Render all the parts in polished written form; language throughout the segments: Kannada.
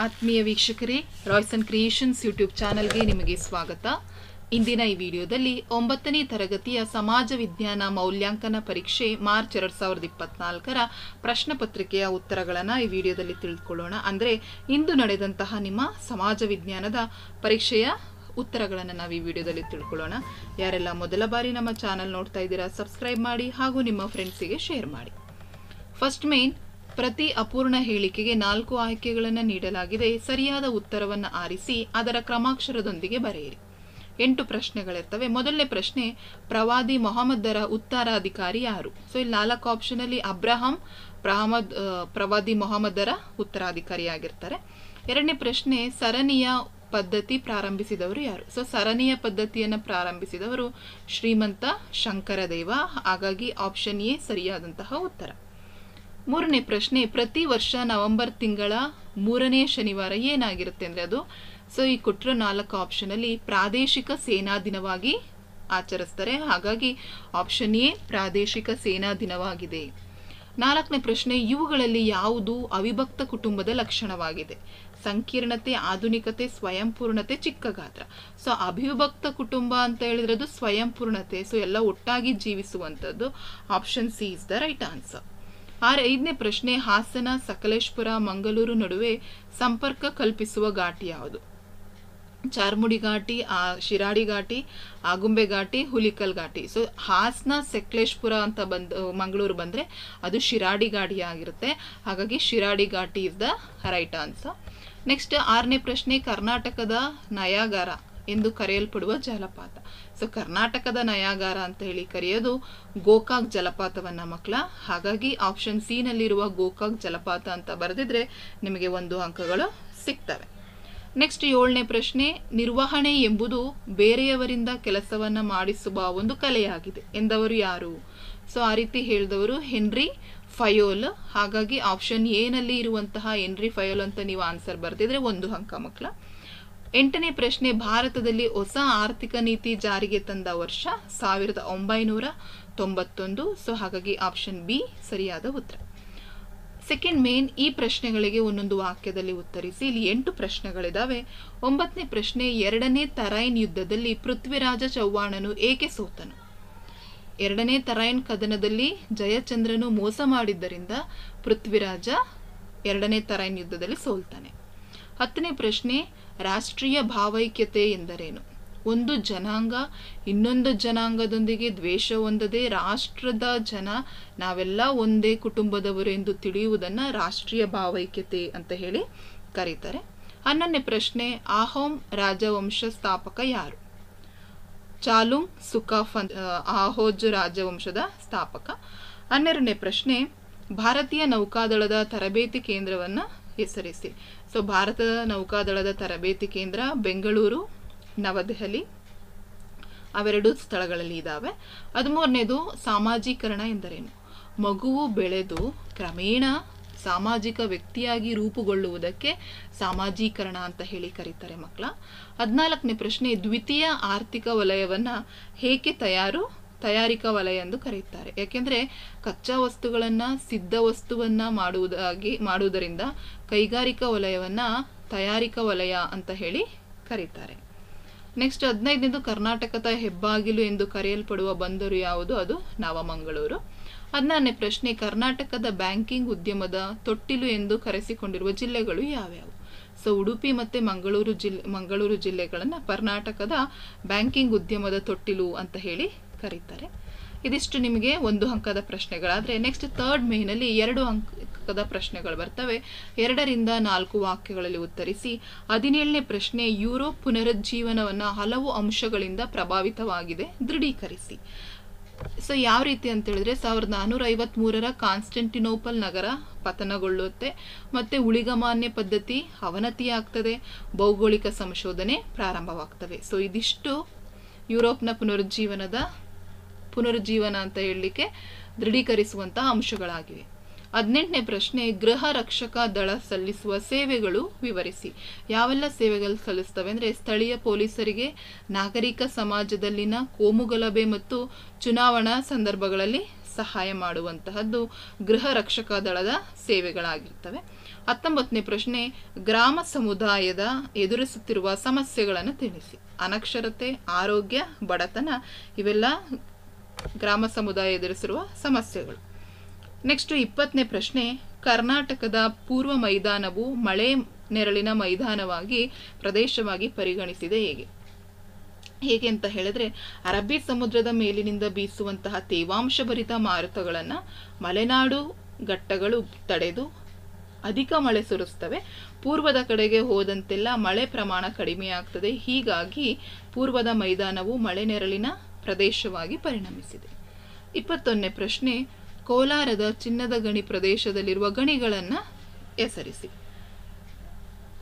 ಆತ್ಮೀಯ ವೀಕ್ಷಕರೇ, ರಾಯ್ಸನ್ ಕ್ರಿಯೇಷನ್ಸ್ ಯೂಟ್ಯೂಬ್ ಚಾನಲ್ಗೆ ನಿಮಗೆ ಸ್ವಾಗತ. ಇಂದಿನ ಈ ವಿಡಿಯೋದಲ್ಲಿ 9ನೇ ತರಗತಿಯ ಸಮಾಜ ವಿಜ್ಞಾನ ಮೌಲ್ಯಾಂಕನ ಪರೀಕ್ಷೆ ಮಾರ್ಚ್ 2024ರ ಪ್ರಶ್ನೆ ಪತ್ರಿಕೆಯ ಉತ್ತರಗಳನ್ನು ಈ ವಿಡಿಯೋದಲ್ಲಿ ತಿಳಿದುಕೊಳ್ಳೋಣ. ಅಂದರೆ ಇಂದು ನಡೆದಂತಹ ನಿಮ್ಮ ಸಮಾಜ ವಿಜ್ಞಾನದ ಪರೀಕ್ಷೆಯ ಉತ್ತರಗಳನ್ನು ನಾವು ಈ ವಿಡಿಯೋದಲ್ಲಿ ತಿಳ್ಕೊಳ್ಳೋಣ. ಯಾರೆಲ್ಲ ಮೊದಲ ಬಾರಿ ನಮ್ಮ ಚಾನಲ್ ನೋಡ್ತಾ ಇದ್ದೀರಾ, ಸಬ್ಸ್ಕ್ರೈಬ್ ಮಾಡಿ ಹಾಗೂ ನಿಮ್ಮ ಫ್ರೆಂಡ್ಸಿಗೆ ಶೇರ್ ಮಾಡಿ. ಫಸ್ಟ್ ಮೇನ್, ಪ್ರತಿ ಅಪೂರ್ಣ ಹೇಳಿಕೆಗೆ 4 ಆಯ್ಕೆಗಳನ್ನು ನೀಡಲಾಗಿದೆ. ಸರಿಯಾದ ಉತ್ತರವನ್ನು ಆರಿಸಿ ಅದರ ಕ್ರಮಾಕ್ಷರದೊಂದಿಗೆ ಬರೆಯಿರಿ. 8 ಪ್ರಶ್ನೆಗಳಿರ್ತವೆ. ಮೊದಲನೇ ಪ್ರಶ್ನೆ, ಪ್ರವಾದಿ ಮೊಹಮ್ಮದರ ಉತ್ತರಾಧಿಕಾರಿ ಯಾರು? ಸೊ ಇಲ್ಲಿ 4 ಆಪ್ಷನ್ ಅಲ್ಲಿ ಅಬ್ರಹಾಂ ಪ್ರವಾದಿ ಮೊಹಮ್ಮದರ ಉತ್ತರಾಧಿಕಾರಿಯಾಗಿರ್ತಾರೆ. ಎರಡನೇ ಪ್ರಶ್ನೆ, ಸರಣಿಯ ಪದ್ಧತಿ ಪ್ರಾರಂಭಿಸಿದವರು ಯಾರು? ಸೊ ಸರಣಿಯ ಪದ್ಧತಿಯನ್ನು ಪ್ರಾರಂಭಿಸಿದವರು ಶ್ರೀಮಂತ ಶಂಕರದೇವ. ಹಾಗಾಗಿ ಆಪ್ಷನ್ ಎ ಸರಿಯಾದಂತಹ ಉತ್ತರ. ಮೂರನೇ ಪ್ರಶ್ನೆ, ಪ್ರತಿ ವರ್ಷ ನವೆಂಬರ್ ತಿಂಗಳ 3ನೇ ಶನಿವಾರ ಏನಾಗಿರುತ್ತೆ ಅಂದರೆ ಅದು, ಸೊ ಈ ಕೊಟ್ಟಿರೋ 4 ಆಪ್ಷನ್ ಅಲ್ಲಿ ಪ್ರಾದೇಶಿಕ ಸೇನಾ ದಿನವಾಗಿ ಆಚರಿಸ್ತಾರೆ. ಹಾಗಾಗಿ ಆಪ್ಷನ್ ಎ ಪ್ರಾದೇಶಿಕ ಸೇನಾ ದಿನವಾಗಿದೆ. 4ನೇ ಪ್ರಶ್ನೆ, ಇವುಗಳಲ್ಲಿ ಯಾವುದು ಅವಿಭಕ್ತ ಕುಟುಂಬದ ಲಕ್ಷಣವಾಗಿದೆ? ಸಂಕೀರ್ಣತೆ, ಆಧುನಿಕತೆ, ಸ್ವಯಂಪೂರ್ಣತೆ, ಚಿಕ್ಕ ಗಾತ್ರ. ಸೊ ಅವಿಭಕ್ತ ಕುಟುಂಬ ಅಂತ ಹೇಳಿದ್ರೆ ಅದು ಸ್ವಯಂಪೂರ್ಣತೆ. ಸೊ ಎಲ್ಲ ಒಟ್ಟಾಗಿ ಜೀವಿಸುವಂಥದ್ದು. Option C is the right answer. 5ನೇ ಪ್ರಶ್ನೆ, ಹಾಸನ, ಸಕಲೇಶ್ಪುರ, ಮಂಗಳೂರು ನಡುವೆ ಸಂಪರ್ಕ ಕಲ್ಪಿಸುವ ಘಾಟಿ ಯಾವುದು? ಚಾರ್ಮುಡಿ ಘಾಟಿ, ಶಿರಾಡಿ ಘಾಟಿ, ಆಗುಂಬೆ ಘಾಟಿ, ಹುಲಿಕಲ್ ಘಾಟಿ. ಸೊ ಹಾಸನ, ಸಕಲೇಶ್ಪುರ ಅಂತ ಮಂಗಳೂರು ಬಂದರೆ ಅದು ಶಿರಾಡಿ ಘಾಟಿ ಆಗಿರುತ್ತೆ. ಹಾಗಾಗಿ ಶಿರಾಡಿ ಘಾಟಿ is the right answer. Next 6ನೇ ಪ್ರಶ್ನೆ, ಕರ್ನಾಟಕದ ನಯಾಗಾರ ಎಂದು ಕರೆಯಲ್ಪಡುವ ಜಲಪಾತ. ಸೊ ಕರ್ನಾಟಕದ ನಯಾಗಾರ ಅಂತ ಹೇಳಿ ಕರೆಯೋದು ಗೋಕಾಕ್ ಜಲಪಾತವನ್ನ ಮಕ್ಕಳ. ಹಾಗಾಗಿ ಆಪ್ಷನ್ ಸಿ ನಲ್ಲಿರುವ ಗೋಕಾಕ್ ಜಲಪಾತ ಅಂತ ಬರೆದಿದ್ರೆ ನಿಮಗೆ 1 ಅಂಕಗಳು ಸಿಗ್ತವೆ. ನೆಕ್ಸ್ಟ್ 7ನೇ ಪ್ರಶ್ನೆ, ನಿರ್ವಹಣೆ ಎಂಬುದು ಬೇರೆಯವರಿಂದ ಕೆಲಸವನ್ನ ಮಾಡಿಸುವ ಒಂದು ಕಲೆಯಾಗಿದೆ ಎಂದವರು ಯಾರು? ಸೊ ಆ ರೀತಿ ಹೇಳಿದವರು ಹೆನ್ರಿ ಫಯೋಲ್. ಹಾಗಾಗಿ ಆಪ್ಷನ್ ಎ ನಲ್ಲಿ ಇರುವಂತಹ ಹೆನ್ರಿ ಫಯೋಲ್ ಅಂತ ನೀವು ಆನ್ಸರ್ ಬರೆದಿದ್ರೆ 1 ಅಂಕ ಮಕ್ಕಳ. 8ನೇ ಪ್ರಶ್ನೆ, ಭಾರತದಲ್ಲಿ ಹೊಸ ಆರ್ಥಿಕ ನೀತಿ ಜಾರಿಗೆ ತಂದ ವರ್ಷ 1991. ಸೊ ಹಾಗಾಗಿ ಆಪ್ಷನ್ ಬಿ ಸರಿಯಾದ ಉತ್ತರ. ಸೆಕೆಂಡ್ ಮೇನ್, ಈ ಪ್ರಶ್ನೆಗಳಿಗೆ ಒಂದೊಂದು ವಾಕ್ಯದಲ್ಲಿ ಉತ್ತರಿಸಿ. ಇಲ್ಲಿ 8 ಪ್ರಶ್ನೆಗಳಿದಾವೆ. 9ನೇ ಪ್ರಶ್ನೆ, 2ನೇ ತರೈನ್ ಯುದ್ಧದಲ್ಲಿ ಪೃಥ್ವಿರಾಜ ಚೌಹಾಣನು ಏಕೆ ಸೋತನು? 2ನೇ ತರೈನ್ ಕದನದಲ್ಲಿ ಜಯಚಂದ್ರನು ಮೋಸ ಮಾಡಿದ್ದರಿಂದ ಪೃಥ್ವಿರಾಜ 2ನೇ ತರೈನ್ ಯುದ್ಧದಲ್ಲಿ ಸೋಲ್ತಾನೆ. 10ನೇ ಪ್ರಶ್ನೆ, ರಾಷ್ಟ್ರೀಯ ಭಾವೈಕ್ಯತೆ ಎಂದರೇನು? ಒಂದು ಜನಾಂಗ ಇನ್ನೊಂದು ಜನಾಂಗದೊಂದಿಗೆ ದ್ವೇಷ ಹೊಂದದೆ ರಾಷ್ಟ್ರದ ಜನ ನಾವೆಲ್ಲ ಒಂದೇ ಕುಟುಂಬದವರು ಎಂದು ತಿಳಿಯುವುದನ್ನು ರಾಷ್ಟ್ರೀಯ ಭಾವೈಕ್ಯತೆ ಅಂತ ಹೇಳಿ ಕರೀತಾರೆ. 11ನೇ ಪ್ರಶ್ನೆ, ಆಹೋಮ್ ರಾಜವಂಶ ಸ್ಥಾಪಕ ಯಾರು? ಚಾಲುಂಗ್ ಸುಕಾಫನ್ ಆಹೋಜ್ ರಾಜವಂಶದ ಸ್ಥಾಪಕ. 12ನೇ ಪ್ರಶ್ನೆ, ಭಾರತೀಯ ನೌಕಾದಳದ ತರಬೇತಿ ಕೇಂದ್ರವನ್ನು ಹೆಸರಿಸಿ. ಸೊ ಭಾರತದ ನೌಕಾದಳದ ತರಬೇತಿ ಕೇಂದ್ರ ಬೆಂಗಳೂರು, ನವದೆಹಲಿ ಅವೆರಡು ಸ್ಥಳಗಳಲ್ಲಿ ಇದ್ದಾವೆ. 13ನೇದು, ಸಾಮಾಜೀಕರಣ ಎಂದರೇನು? ಮಗುವು ಬೆಳೆದು ಕ್ರಮೇಣ ಸಾಮಾಜಿಕ ವ್ಯಕ್ತಿಯಾಗಿ ರೂಪುಗೊಳ್ಳುವುದಕ್ಕೆ ಸಾಮಾಜೀಕರಣ ಅಂತ ಹೇಳಿ ಕರೀತಾರೆ ಮಕ್ಕಳ. 14ನೇ ಪ್ರಶ್ನೆ, ದ್ವಿತೀಯ ಆರ್ಥಿಕ ವಲಯವನ್ನ ಹೇಗೆ ತಯಾರಿಕಾ ವಲಯ ಎಂದು ಕರೆಯುತ್ತಾರೆ? ಯಾಕೆಂದ್ರೆ ಕಚ್ಚಾ ವಸ್ತುಗಳನ್ನ ಸಿದ್ಧ ವಸ್ತುವನ್ನ ಮಾಡುವುದರಿಂದ ಕೈಗಾರಿಕಾ ವಲಯವನ್ನ ತಯಾರಿಕಾ ವಲಯ ಅಂತ ಹೇಳಿ ಕರೀತಾರೆ. ನೆಕ್ಸ್ಟ್ 15ನೇದು, ಕರ್ನಾಟಕದ ಹೆಬ್ಬಾಗಿಲು ಎಂದು ಕರೆಯಲ್ಪಡುವ ಬಂದರು ಯಾವುದು? ಅದು ನವಮಂಗಳೂರು. 16ನೇ ಪ್ರಶ್ನೆ, ಕರ್ನಾಟಕದ ಬ್ಯಾಂಕಿಂಗ್ ಉದ್ಯಮದ ತೊಟ್ಟಿಲು ಎಂದು ಕರೆಸಿಕೊಂಡಿರುವ ಜಿಲ್ಲೆಗಳು ಯಾವ್ಯಾವು? ಸೊ ಉಡುಪಿ ಮತ್ತೆ ಮಂಗಳೂರು ಜಿಲ್ಲೆಗಳನ್ನು ಕರ್ನಾಟಕದ ಬ್ಯಾಂಕಿಂಗ್ ಉದ್ಯಮದ ತೊಟ್ಟಿಲು ಅಂತ ಹೇಳಿ ಕರೀತಾರೆ. ಇದಿಷ್ಟು ನಿಮಗೆ 1 ಅಂಕದ ಪ್ರಶ್ನೆಗಳಾದ್ರೆ, ನೆಕ್ಸ್ಟ್ 3rd ಮೇನಲ್ಲಿ 2 ಅಂಕದ ಪ್ರಶ್ನೆಗಳು ಬರ್ತವೆ. 2ರಿಂದ 4 ವಾಕ್ಯಗಳಲ್ಲಿ ಉತ್ತರಿಸಿ. 17ನೇ ಪ್ರಶ್ನೆ, ಯುರೋಪ್ ಪುನರುಜ್ಜೀವನವನ್ನ ಹಲವು ಅಂಶಗಳಿಂದ ಪ್ರಭಾವಿತವಾಗಿದೆ, ದೃಢೀಕರಿಸಿ. ಸೊ ಯಾವ ರೀತಿ ಅಂತ ಹೇಳಿದ್ರೆ 1453ರ ಕಾನ್ಸ್ಟಂಟಿನೋಪಲ್ ನಗರ ಪತನಗೊಳ್ಳುತ್ತೆ, ಮತ್ತೆ ಉಳಿಗಮಾನ್ಯ ಪದ್ಧತಿ ಅವನತಿಯಾಗ್ತದೆ, ಭೌಗೋಳಿಕ ಸಂಶೋಧನೆ ಪ್ರಾರಂಭವಾಗ್ತವೆ. ಸೊ ಇದಿಷ್ಟು ಯುರೋಪ್ನ ಪುನರುಜ್ಜೀವನ ಅಂತ ಹೇಳಲಿಕ್ಕೆ ದೃಢೀಕರಿಸುವಂತಹ ಅಂಶಗಳಾಗಿವೆ. 18ನೇ ಪ್ರಶ್ನೆ, ಗೃಹ ರಕ್ಷಕ ದಳ ಸಲ್ಲಿಸುವ ಸೇವೆಗಳು ವಿವರಿಸಿ. ಯಾವೆಲ್ಲ ಸೇವೆಗಳು ಸಲ್ಲಿಸ್ತವೆ ಅಂದರೆ ಸ್ಥಳೀಯ ಪೊಲೀಸರಿಗೆ ನಾಗರಿಕ ಸಮಾಜದಲ್ಲಿನ ಕೋಮುಗಲಭೆ ಮತ್ತು ಚುನಾವಣಾ ಸಂದರ್ಭಗಳಲ್ಲಿ ಸಹಾಯ ಮಾಡುವಂತಹದ್ದು ಗೃಹ ರಕ್ಷಕ ದಳದ ಸೇವೆಗಳಾಗಿರ್ತವೆ. 19ನೇ ಪ್ರಶ್ನೆ, ಗ್ರಾಮ ಸಮುದಾಯದ ಎದುರಿಸುತ್ತಿರುವ ಸಮಸ್ಯೆಗಳನ್ನು ತಿಳಿಸಿ. ಅನಕ್ಷರತೆ, ಆರೋಗ್ಯ, ಬಡತನ ಇವೆಲ್ಲ ಗ್ರಾಮ ಸಮುದಾಯ ಎದುರಿಸಿರುವ ಸಮಸ್ಯೆಗಳು. ನೆಕ್ಸ್ಟ್ 20ನೇ ಪ್ರಶ್ನೆ, ಕರ್ನಾಟಕದ ಪೂರ್ವ ಮೈದಾನವು ಮಳೆ ನೆರಳಿನ ಮೈದಾನವಾಗಿ ಪ್ರದೇಶವಾಗಿ ಪರಿಗಣಿಸಿದೆ ಹೇಗೆ ಅಂತ ಹೇಳಿದ್ರೆ, ಅರಬ್ಬಿ ಸಮುದ್ರದ ಮೇಲಿನಿಂದ ಬೀಸುವಂತಹ ತೇವಾಂಶಭರಿತ ಮಾರುತಗಳನ್ನು ಮಲೆನಾಡು ಘಟ್ಟಗಳು ತಡೆದು ಅಧಿಕ ಮಳೆ ಸುರಿಸ್ತವೆ. ಪೂರ್ವದ ಕಡೆಗೆ ಹೋದಂತೆಲ್ಲ ಮಳೆ ಪ್ರಮಾಣ ಕಡಿಮೆಯಾಗ್ತದೆ. ಹೀಗಾಗಿ ಪೂರ್ವದ ಮೈದಾನವು ಮಳೆ ನೆರಳಿನ ಪ್ರದೇಶವಾಗಿ ಪರಿಣಮಿಸಿದೆ. 21ನೇ ಪ್ರಶ್ನೆ, ಕೋಲಾರದ ಚಿನ್ನದ ಗಣಿ ಪ್ರದೇಶದಲ್ಲಿರುವ ಗಣಿಗಳನ್ನು ಹೆಸರಿಸಿ.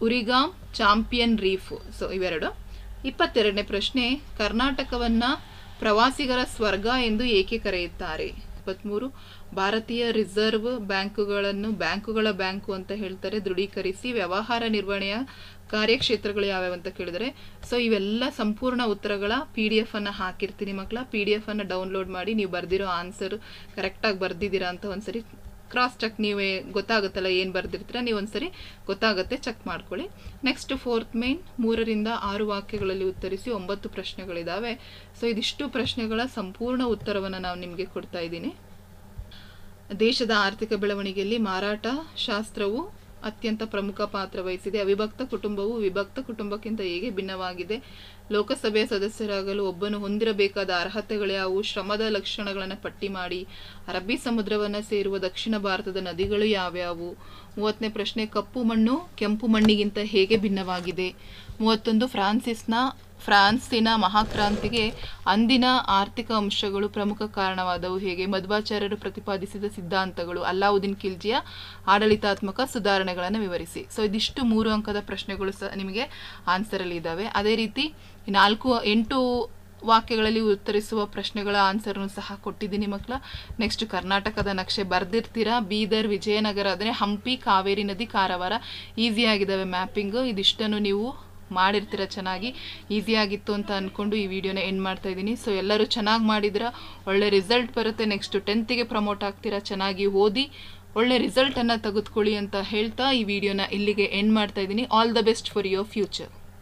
ಉರಿಗಾಮ್, ಚಾಂಪಿಯನ್ ರೀಫ್. ಸೊ ಇವೆರಡು. 22ನೇ ಪ್ರಶ್ನೆ, ಕರ್ನಾಟಕವನ್ನ ಪ್ರವಾಸಿಗರ ಸ್ವರ್ಗ ಎಂದು ಏಕೆ ಕರೆಯುತ್ತಾರೆ? 23, ಭಾರತೀಯ ರಿಸರ್ವ್ ಬ್ಯಾಂಕುಗಳ ಬ್ಯಾಂಕು ಅಂತ ಹೇಳ್ತಾರೆ. ದೃಢೀಕರಿಸಿ. ವ್ಯವಹಾರ ನಿರ್ವಹಣೆಯ ಕಾರ್ಯಕ್ಷೇತ್ರಗಳು ಯಾವ್ಯಾವ ಅಂತ ಕೇಳಿದರೆ, ಸೊ ಇವೆಲ್ಲ ಸಂಪೂರ್ಣ ಉತ್ತರಗಳ PDF ಅನ್ನು ಹಾಕಿರ್ತೀನಿ ಮಕ್ಕಳ. PDF ಅನ್ನು ಡೌನ್ಲೋಡ್ ಮಾಡಿ ನೀವು ಬರ್ದಿರೋ ಆನ್ಸರ್ ಕರೆಕ್ಟಾಗಿ ಬರ್ದಿದ್ದೀರಾ ಅಂತ ಒಂದ್ಸರಿ ಕ್ರಾಸ್ ಚೆಕ್, ನೀವೇ ಗೊತ್ತಾಗುತ್ತಲ್ಲ ಏನು ಬರ್ದಿರ್ತೀರ, ನೀವು ಒಂದ್ಸರಿ ಗೊತ್ತಾಗುತ್ತೆ, ಚೆಕ್ ಮಾಡ್ಕೊಳ್ಳಿ. ನೆಕ್ಸ್ಟ್ 4th ಮೇನ್, 3ರಿಂದ 6 ವಾಕ್ಯಗಳಲ್ಲಿ ಉತ್ತರಿಸಿ. 9 ಪ್ರಶ್ನೆಗಳಿದಾವೆ. ಸೊ ಇದಿಷ್ಟು ಪ್ರಶ್ನೆಗಳ ಸಂಪೂರ್ಣ ಉತ್ತರವನ್ನು ನಾವು ನಿಮಗೆ ಕೊಡ್ತಾ ಇದ್ದೀನಿ. ದೇಶದ ಆರ್ಥಿಕ ಬೆಳವಣಿಗೆಯಲ್ಲಿ ಮಾರಾಟ ಶಾಸ್ತ್ರವು ಅತ್ಯಂತ ಪ್ರಮುಖ ಪಾತ್ರ ವಹಿಸಿದೆ. ಅವಿಭಕ್ತ ಕುಟುಂಬವು ವಿಭಕ್ತ ಕುಟುಂಬಕ್ಕಿಂತ ಹೇಗೆ ಭಿನ್ನವಾಗಿದೆ? ಲೋಕಸಭೆಯ ಸದಸ್ಯರಾಗಲು ಒಬ್ಬನು ಹೊಂದಿರಬೇಕಾದ ಅರ್ಹತೆಗಳ್ಯಾವು? ಶ್ರಮದ ಲಕ್ಷಣಗಳನ್ನು ಪಟ್ಟಿ ಮಾಡಿ. ಅರಬ್ಬಿ ಸಮುದ್ರವನ್ನು ಸೇರುವ ದಕ್ಷಿಣ ಭಾರತದ ನದಿಗಳು ಯಾವ್ಯಾವು? 30ನೇ ಪ್ರಶ್ನೆ, ಕಪ್ಪು ಮಣ್ಣು ಕೆಂಪು ಮಣ್ಣಿಗಿಂತ ಹೇಗೆ ಭಿನ್ನವಾಗಿದೆ? 31, ಫ್ರಾನ್ಸಿನ ಮಹಾಕ್ರಾಂತಿಗೆ ಅಂದಿನ ಆರ್ಥಿಕ ಅಂಶಗಳು ಪ್ರಮುಖ ಕಾರಣವಾದವು ಹೇಗೆ? ಮಧ್ವಾಚಾರ್ಯರು ಪ್ರತಿಪಾದಿಸಿದ ಸಿದ್ಧಾಂತಗಳು. ಅಲ್ಲಾವುದ್ದೀನ್ ಖಿಲ್ಜಿಯ ಆಡಳಿತಾತ್ಮಕ ಸುಧಾರಣೆಗಳನ್ನು ವಿವರಿಸಿ. ಸೊ ಇದಿಷ್ಟು 3 ಅಂಕದ ಪ್ರಶ್ನೆಗಳು ಸಹ ನಿಮಗೆ ಆನ್ಸರಲ್ಲಿ ಇದ್ದಾವೆ. ಅದೇ ರೀತಿ 8 ವಾಕ್ಯಗಳಲ್ಲಿ ಉತ್ತರಿಸುವ ಪ್ರಶ್ನೆಗಳ ಆನ್ಸರ್ನು ಸಹ ಕೊಟ್ಟಿದ್ದೀನಿ ಮಕ್ಕಳ. ನೆಕ್ಸ್ಟ್ ಕರ್ನಾಟಕದ ನಕ್ಷೆ ಬರ್ದಿರ್ತೀರಾ. ಬೀದರ್, ವಿಜಯನಗರ ಅಂದರೆ ಹಂಪಿ, ಕಾವೇರಿ ನದಿ, ಕಾರವಾರ ಈಸಿಯಾಗಿದ್ದಾವೆ ಮ್ಯಾಪಿಂಗು. ಇದಿಷ್ಟನ್ನು ನೀವು ಮಾಡಿರ್ತೀರ ಚೆನ್ನಾಗಿ. ಈಸಿಯಾಗಿತ್ತು ಅಂತ ಅಂದ್ಕೊಂಡು ಈ ವಿಡಿಯೋನ ಎಂಡ್ ಮಾಡ್ತಾ ಇದ್ದೀನಿ. ಸೊ ಎಲ್ಲರೂ ಚೆನ್ನಾಗಿ ಮಾಡಿದ್ರೆ ಒಳ್ಳೆ ರಿಸಲ್ಟ್ ಬರುತ್ತೆ. ನೆಕ್ಸ್ಟ್ 10th ಪ್ರಮೋಟ್ ಆಗ್ತೀರಾ. ಚೆನ್ನಾಗಿ ಓದಿ ಒಳ್ಳೆ ರಿಸಲ್ಟನ್ನು ತೆಗೆದುಕೊಳ್ಳಿ ಅಂತ ಹೇಳ್ತಾ ಈ ವಿಡಿಯೋನ ಇಲ್ಲಿಗೆ ಎಂಡ್ ಮಾಡ್ತಾ ಇದ್ದೀನಿ. All the best for your future.